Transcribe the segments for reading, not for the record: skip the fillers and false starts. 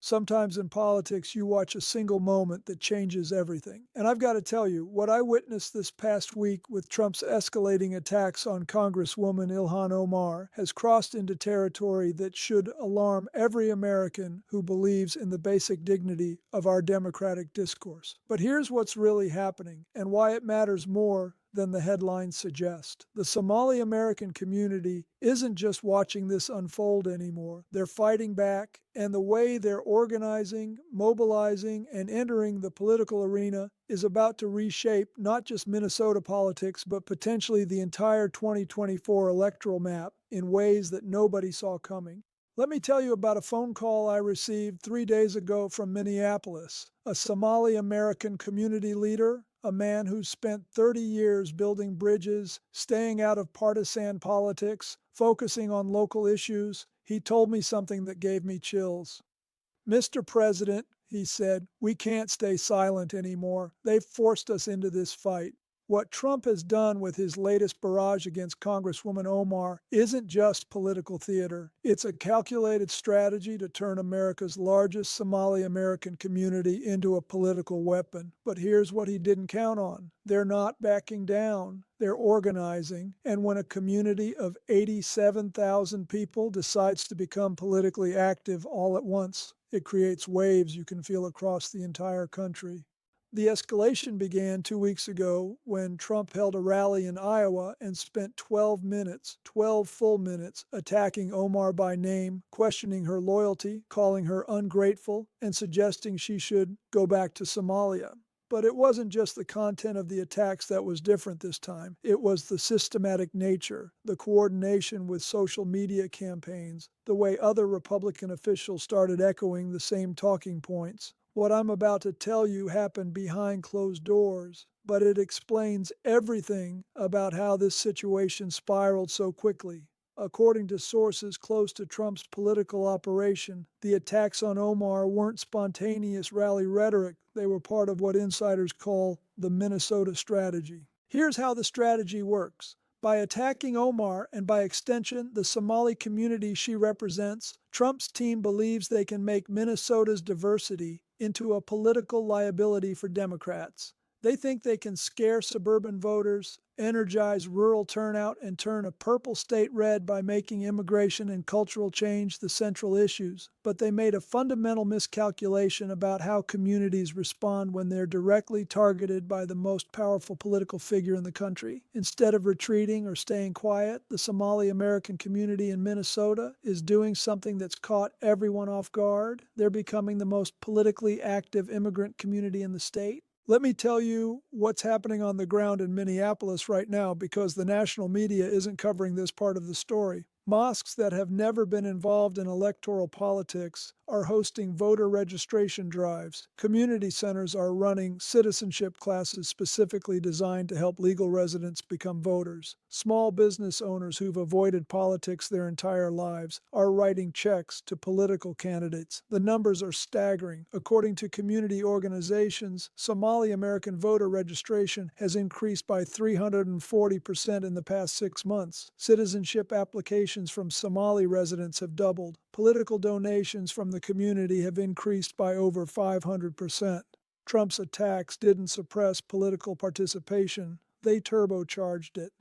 Sometimes in politics, you watch a single moment that changes everything. And I've got to tell you, what I witnessed this past week with Trump's escalating attacks on Congresswoman Ilhan Omar has crossed into territory that should alarm every American who believes in the basic dignity of our democratic discourse. But here's what's really happening and why it matters more than the headlines suggest. The Somali-American community isn't just watching this unfold anymore. They're fighting back, and the way they're organizing, mobilizing, and entering the political arena is about to reshape not just Minnesota politics, but potentially the entire 2024 electoral map in ways that nobody saw coming. Let me tell you about a phone call I received 3 days ago from Minneapolis. A Somali-American community leader, a man who spent 30 years building bridges, staying out of partisan politics, focusing on local issues, he told me something that gave me chills. "Mr. President," he said, "we can't stay silent anymore. They've forced us into this fight. What Trump has done with his latest barrage against Congresswoman Omar isn't just political theater. It's a calculated strategy to turn America's largest Somali-American community into a political weapon. But here's what he didn't count on. They're not backing down. They're organizing. And when a community of 87,000 people decides to become politically active all at once, it creates waves you can feel across the entire country." The escalation began 2 weeks ago when Trump held a rally in Iowa and spent 12 minutes, 12 full minutes, attacking Omar by name, questioning her loyalty, calling her ungrateful, and suggesting she should go back to Somalia. But it wasn't just the content of the attacks that was different this time. It was the systematic nature, the coordination with social media campaigns, the way other Republican officials started echoing the same talking points. What I'm about to tell you happened behind closed doors, but it explains everything about how this situation spiraled so quickly. According to sources close to Trump's political operation, the attacks on Omar weren't spontaneous rally rhetoric. They were part of what insiders call the Minnesota strategy. Here's how the strategy works. By attacking Omar, and by extension the Somali community she represents, Trump's team believes they can make Minnesota's diversity into a political liability for Democrats. They think they can scare suburban voters, energize rural turnout, and turn a purple state red by making immigration and cultural change the central issues. But they made a fundamental miscalculation about how communities respond when they're directly targeted by the most powerful political figure in the country. Instead of retreating or staying quiet, the Somali-American community in Minnesota is doing something that's caught everyone off guard. They're becoming the most politically active immigrant community in the state. Let me tell you what's happening on the ground in Minneapolis right now, because the national media isn't covering this part of the story. Mosques that have never been involved in electoral politics are hosting voter registration drives. Community centers are running citizenship classes specifically designed to help legal residents become voters. Small business owners who've avoided politics their entire lives are writing checks to political candidates. The numbers are staggering. According to community organizations, Somali-American voter registration has increased by 340% in the past 6 months. Citizenship applications from Somali residents have doubled. Political donations from the community have increased by over 500%. Trump's attacks didn't suppress political participation, they turbocharged it.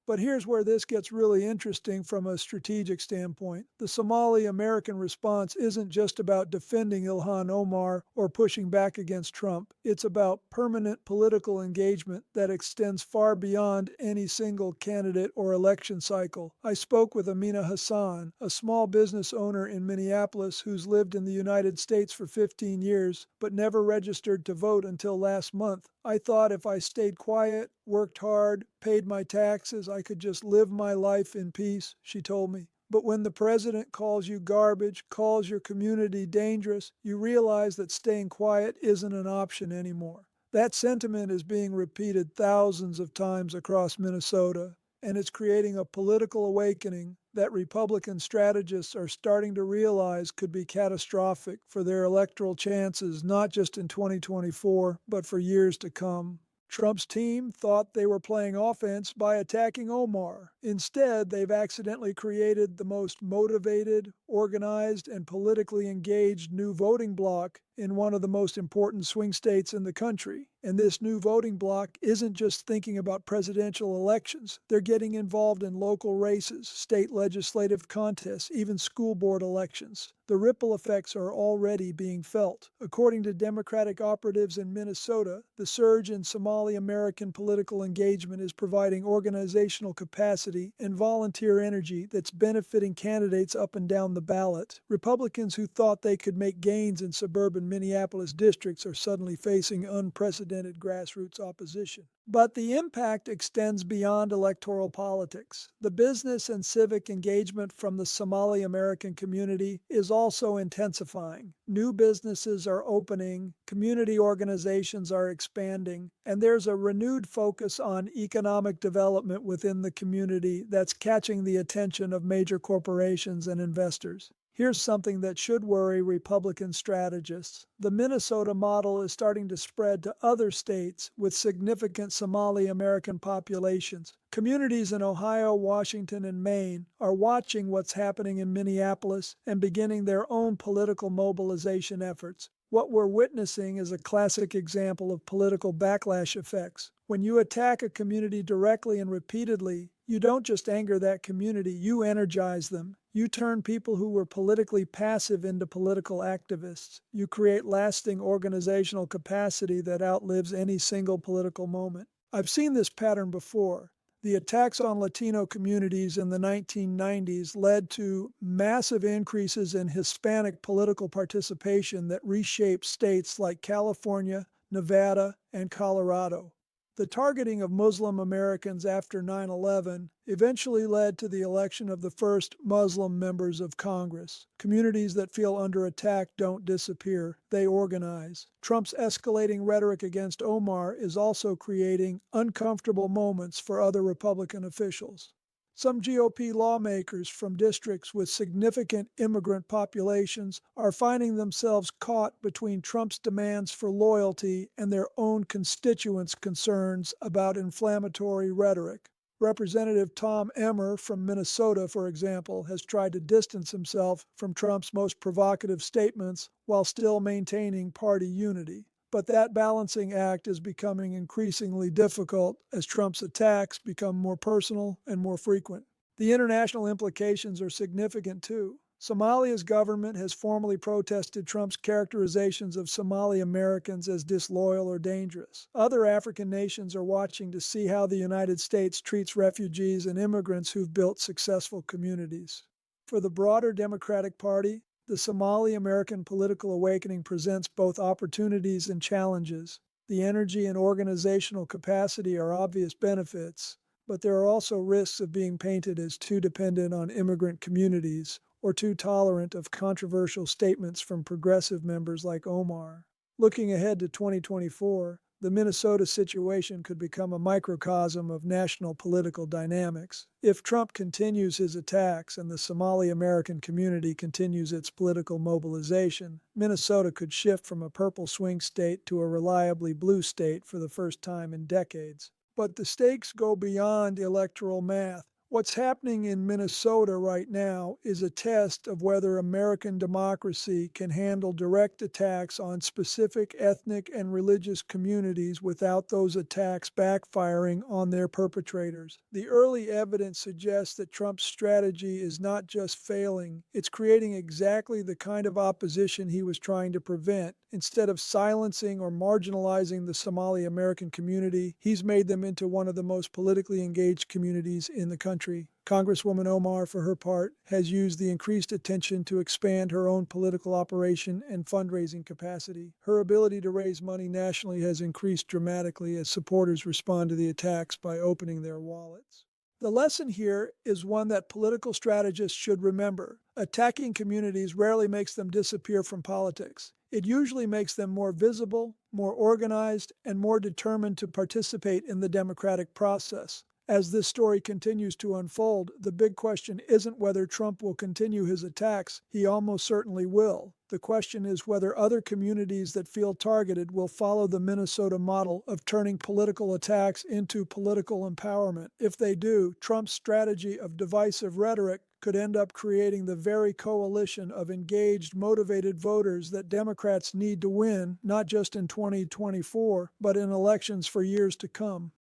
But here's where this gets really interesting from a strategic standpoint. The Somali-American response isn't just about defending Ilhan Omar or pushing back against Trump. It's about permanent political engagement that extends far beyond any single candidate or election cycle. I spoke with Amina Hassan, a small business owner in Minneapolis who's lived in the United States for 15 years but never registered to vote until last month. "I thought if I stayed quiet, worked hard, paid my taxes, I could just live my life in peace," she told me. But when the president calls you garbage, calls your community dangerous, you realize that staying quiet isn't an option anymore. That sentiment is being repeated thousands of times across Minnesota, and it's creating a political awakening that Republican strategists are starting to realize could be catastrophic for their electoral chances, not just in 2024, but for years to come. Trump's team thought they were playing offense by attacking Omar. Instead, they've accidentally created the most motivated, organized, and politically engaged new voting bloc in one of the most important swing states in the country. And this new voting bloc isn't just thinking about presidential elections. They're getting involved in local races, state legislative contests, even school board elections. The ripple effects are already being felt. According to Democratic operatives in Minnesota, the surge in Somali-American political engagement is providing organizational capacity and volunteer energy that's benefiting candidates up and down the ballot. Republicans who thought they could make gains in suburban Minneapolis districts are suddenly facing unprecedented grassroots opposition. But the impact extends beyond electoral politics. The business and civic engagement from the Somali-American community is also intensifying. New businesses are opening, community organizations are expanding, and there's a renewed focus on economic development within the community that's catching the attention of major corporations and investors. Here's something that should worry Republican strategists. The Minnesota model is starting to spread to other states with significant Somali-American populations. Communities in Ohio, Washington, and Maine are watching what's happening in Minneapolis and beginning their own political mobilization efforts. What we're witnessing is a classic example of political backlash effects. When you attack a community directly and repeatedly, you don't just anger that community, you energize them. You turn people who were politically passive into political activists. You create lasting organizational capacity that outlives any single political moment. I've seen this pattern before. The attacks on Latino communities in the 1990s led to massive increases in Hispanic political participation that reshaped states like California, Nevada, and Colorado. The targeting of Muslim Americans after 9/11 eventually led to the election of the first Muslim members of Congress. Communities that feel under attack don't disappear, they organize. Trump's escalating rhetoric against Omar is also creating uncomfortable moments for other Republican officials. Some GOP lawmakers from districts with significant immigrant populations are finding themselves caught between Trump's demands for loyalty and their own constituents' concerns about inflammatory rhetoric. Representative Tom Emmer from Minnesota, for example, has tried to distance himself from Trump's most provocative statements while still maintaining party unity. But that balancing act is becoming increasingly difficult as Trump's attacks become more personal and more frequent. The international implications are significant too. Somalia's government has formally protested Trump's characterizations of Somali-Americans as disloyal or dangerous. Other African nations are watching to see how the United States treats refugees and immigrants who've built successful communities. For the broader Democratic Party, the Somali-American political awakening presents both opportunities and challenges. The energy and organizational capacity are obvious benefits, but there are also risks of being painted as too dependent on immigrant communities or too tolerant of controversial statements from progressive members like Omar. Looking ahead to 2024, the Minnesota situation could become a microcosm of national political dynamics. If Trump continues his attacks and the Somali-American community continues its political mobilization, Minnesota could shift from a purple swing state to a reliably blue state for the first time in decades. But the stakes go beyond electoral math. What's happening in Minnesota right now is a test of whether American democracy can handle direct attacks on specific ethnic and religious communities without those attacks backfiring on their perpetrators. The early evidence suggests that Trump's strategy is not just failing, it's creating exactly the kind of opposition he was trying to prevent. Instead of silencing or marginalizing the Somali-American community, he's made them into one of the most politically engaged communities in the country. Congresswoman Omar, for her part, has used the increased attention to expand her own political operation and fundraising capacity. Her ability to raise money nationally has increased dramatically as supporters respond to the attacks by opening their wallets. The lesson here is one that political strategists should remember. Attacking communities rarely makes them disappear from politics. It usually makes them more visible, more organized, and more determined to participate in the democratic process. As this story continues to unfold, the big question isn't whether Trump will continue his attacks. He almost certainly will. The question is whether other communities that feel targeted will follow the Minnesota model of turning political attacks into political empowerment. If they do, Trump's strategy of divisive rhetoric could end up creating the very coalition of engaged, motivated voters that Democrats need to win, not just in 2024, but in elections for years to come.